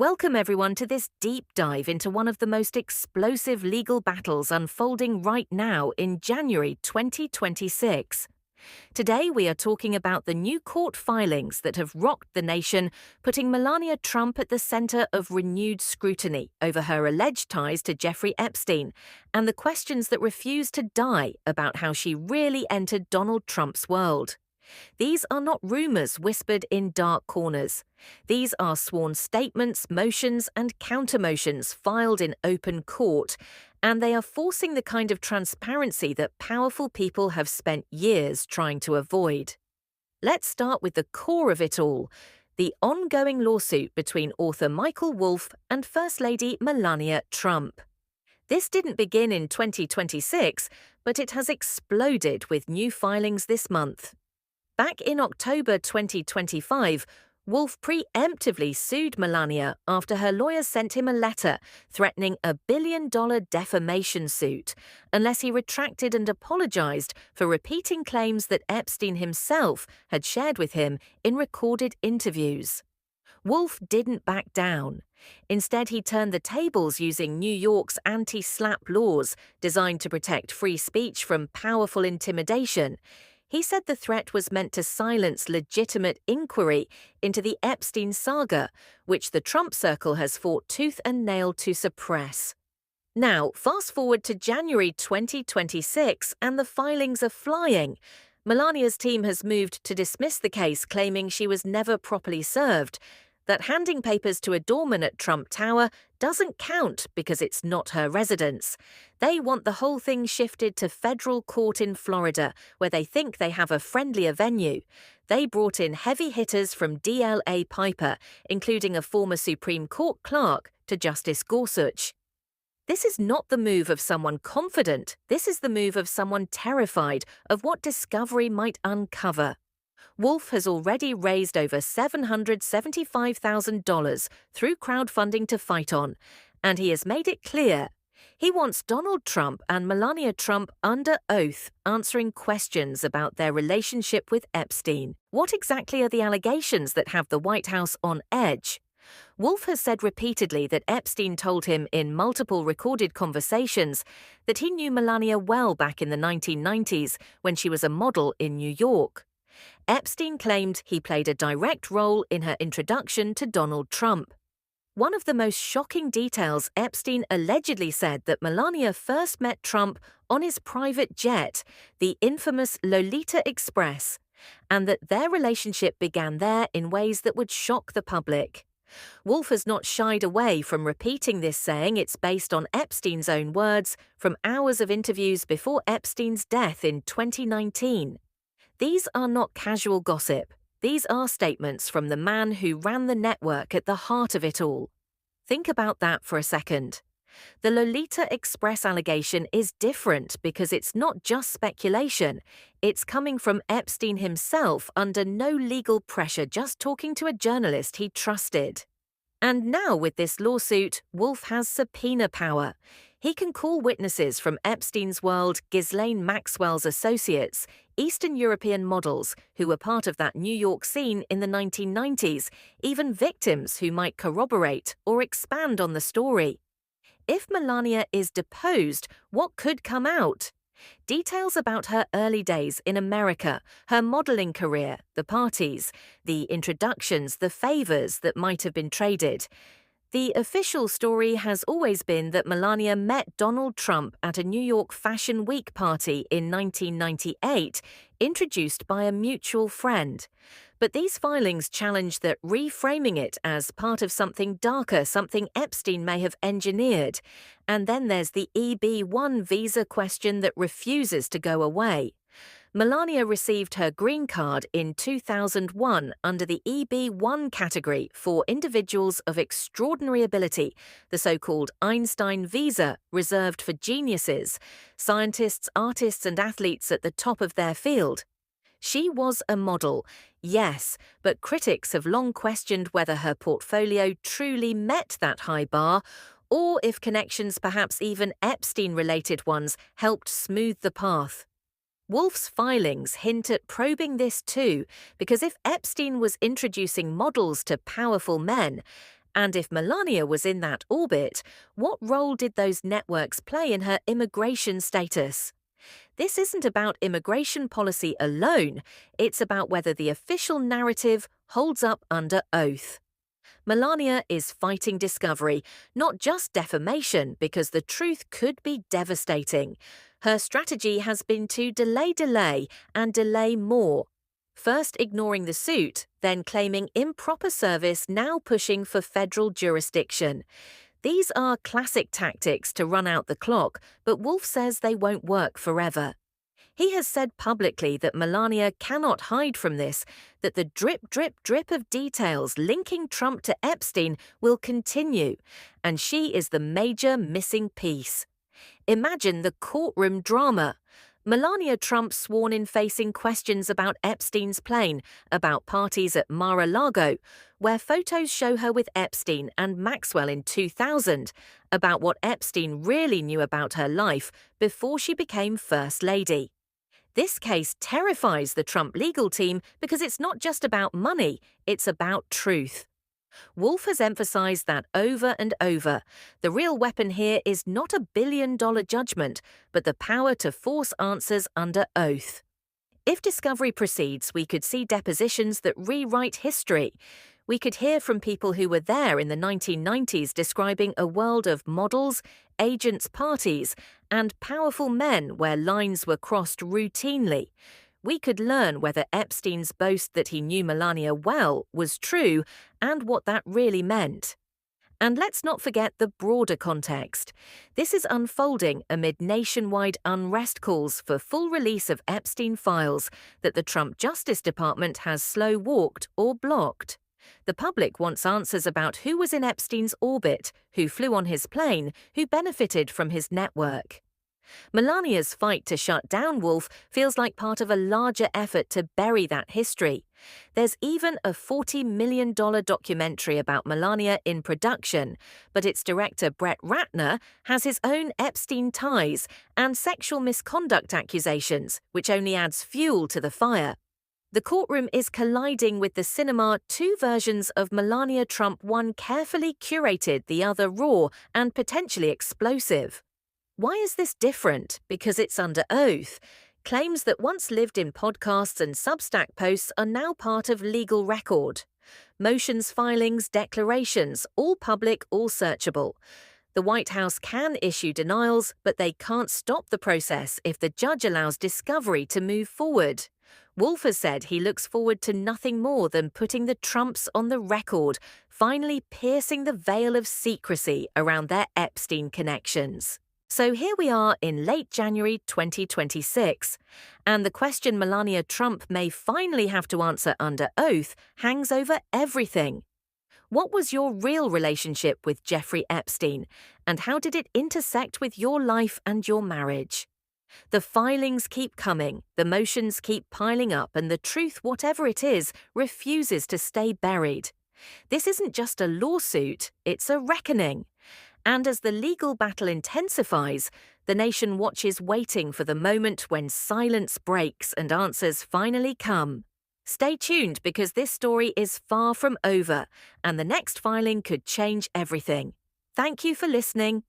Welcome everyone to this deep dive into one of the most explosive legal battles unfolding right now in January 2026. Today we are talking about the new court filings that have rocked the nation, putting Melania Trump at the center of renewed scrutiny over her alleged ties to Jeffrey Epstein, and the questions that refuse to die about how she really entered Donald Trump's world. These are not rumors whispered in dark corners. These are sworn statements, motions, and countermotions filed in open court, and they are forcing the kind of transparency that powerful people have spent years trying to avoid. Let's start with the core of it all, the ongoing lawsuit between author Michael Wolff and First Lady Melania Trump. This didn't begin in 2026, but it has exploded with new filings this month. Back in October 2025, Wolff preemptively sued Melania after her lawyer sent him a letter threatening a billion-dollar defamation suit unless he retracted and apologized for repeating claims that Epstein himself had shared with him in recorded interviews. Wolff didn't back down. Instead, he turned the tables using New York's anti-SLAPP laws designed to protect free speech from powerful intimidation. He said the threat was meant to silence legitimate inquiry into the Epstein saga, which the Trump circle has fought tooth and nail to suppress. Now, fast forward to January 2026, and the filings are flying. Melania's team has moved to dismiss the case, claiming she was never properly served, that handing papers to a doorman at Trump Tower doesn't count because it's not her residence. They want the whole thing shifted to federal court in Florida, where they think they have a friendlier venue. They brought in heavy hitters from DLA Piper, including a former Supreme Court clerk, to Justice Gorsuch. This is not the move of someone confident. This is the move of someone terrified of what discovery might uncover. Wolff has already raised over $775,000 through crowdfunding to fight on, and he has made it clear he wants Donald Trump and Melania Trump under oath, answering questions about their relationship with Epstein. What exactly are the allegations that have the White House on edge? Wolff has said repeatedly that Epstein told him in multiple recorded conversations that he knew Melania well back in the 1990s when she was a model in New York. Epstein claimed he played a direct role in her introduction to Donald Trump. One of the most shocking details, Epstein allegedly said that Melania first met Trump on his private jet, the infamous Lolita Express, and that their relationship began there in ways that would shock the public. Wolff has not shied away from repeating this, saying it's based on Epstein's own words from hours of interviews before Epstein's death in 2019. These are not casual gossip. These are statements from the man who ran the network at the heart of it all. Think about that for a second. The Lolita Express allegation is different because it's not just speculation. It's coming from Epstein himself under no legal pressure, just talking to a journalist he trusted. And now with this lawsuit, Wolff has subpoena power. He can call witnesses from Epstein's world, Ghislaine Maxwell's associates, Eastern European models who were part of that New York scene in the 1990s, even victims who might corroborate or expand on the story. If Melania is deposed, what could come out? Details about her early days in America, her modeling career, the parties, the introductions, the favors that might have been traded. The official story has always been that Melania met Donald Trump at a New York Fashion Week party in 1998, introduced by a mutual friend. But these filings challenge that, reframing it as part of something darker, something Epstein may have engineered. And then there's the EB-1 visa question that refuses to go away. Melania received her green card in 2001 under the EB-1 category for individuals of extraordinary ability, the so-called Einstein visa, reserved for geniuses, scientists, artists, and athletes at the top of their field. She was a model, yes, but critics have long questioned whether her portfolio truly met that high bar, or if connections, perhaps even Epstein-related ones, helped smooth the path. Wolff's filings hint at probing this too, because if Epstein was introducing models to powerful men, And if Melania was in that orbit, what role did those networks play in her immigration status? This isn't about immigration policy alone, it's about whether the official narrative holds up under oath. Melania is fighting discovery, not just defamation, because the truth could be devastating. Her strategy has been to delay, and delay more. First ignoring the suit, then claiming improper service, now pushing for federal jurisdiction. These are classic tactics to run out the clock, but Wolf says they won't work forever. He has said publicly that Melania cannot hide from this, that the drip of details linking Trump to Epstein will continue, and she is the major missing piece. Imagine the courtroom drama. Melania Trump sworn in facing questions about Epstein's plane, about parties at Mar-a-Lago, where photos show her with Epstein and Maxwell in 2000, about what Epstein really knew about her life before she became First Lady. This case terrifies the Trump legal team because it's not just about money, it's about truth. Wolf has emphasized that over and over. The real weapon here is not $1 billion judgment, but the power to force answers under oath. If discovery proceeds, we could see depositions that rewrite history. We could hear from people who were there in the 1990s describing a world of models, agents' parties, and powerful men where lines were crossed routinely. We could learn whether Epstein's boast that he knew Melania well was true and what that really meant. And let's not forget the broader context. This is unfolding amid nationwide unrest calls for full release of Epstein files that the Trump Justice Department has slow-walked or blocked. The public wants answers about who was in Epstein's orbit, who flew on his plane, who benefited from his network. Melania's fight to shut down Wolf feels like part of a larger effort to bury that history. There's even a $40 million documentary about Melania in production, but its director Brett Ratner has his own Epstein ties and sexual misconduct accusations, which only adds fuel to the fire. The courtroom is colliding with the cinema, two versions of Melania Trump, one carefully curated, the other raw and potentially explosive. Why is this different? Because it's under oath. Claims that once lived in podcasts and Substack posts are now part of legal record. Motions, filings, declarations, all public, all searchable. The White House can issue denials, but they can't stop the process if the judge allows discovery to move forward. Wolf has said he looks forward to nothing more than putting the Trumps on the record, finally piercing the veil of secrecy around their Epstein connections. So here we are in late January 2026, and the question Melania Trump may finally have to answer under oath hangs over everything. What was your real relationship with Jeffrey Epstein, and how did it intersect with your life and your marriage? The filings keep coming, the motions keep piling up, and the truth, whatever it is, refuses to stay buried. This isn't just a lawsuit, it's a reckoning. And as the legal battle intensifies, the nation watches waiting for the moment when silence breaks and answers finally come. Stay tuned because this story is far from over, and the next filing could change everything. Thank you for listening.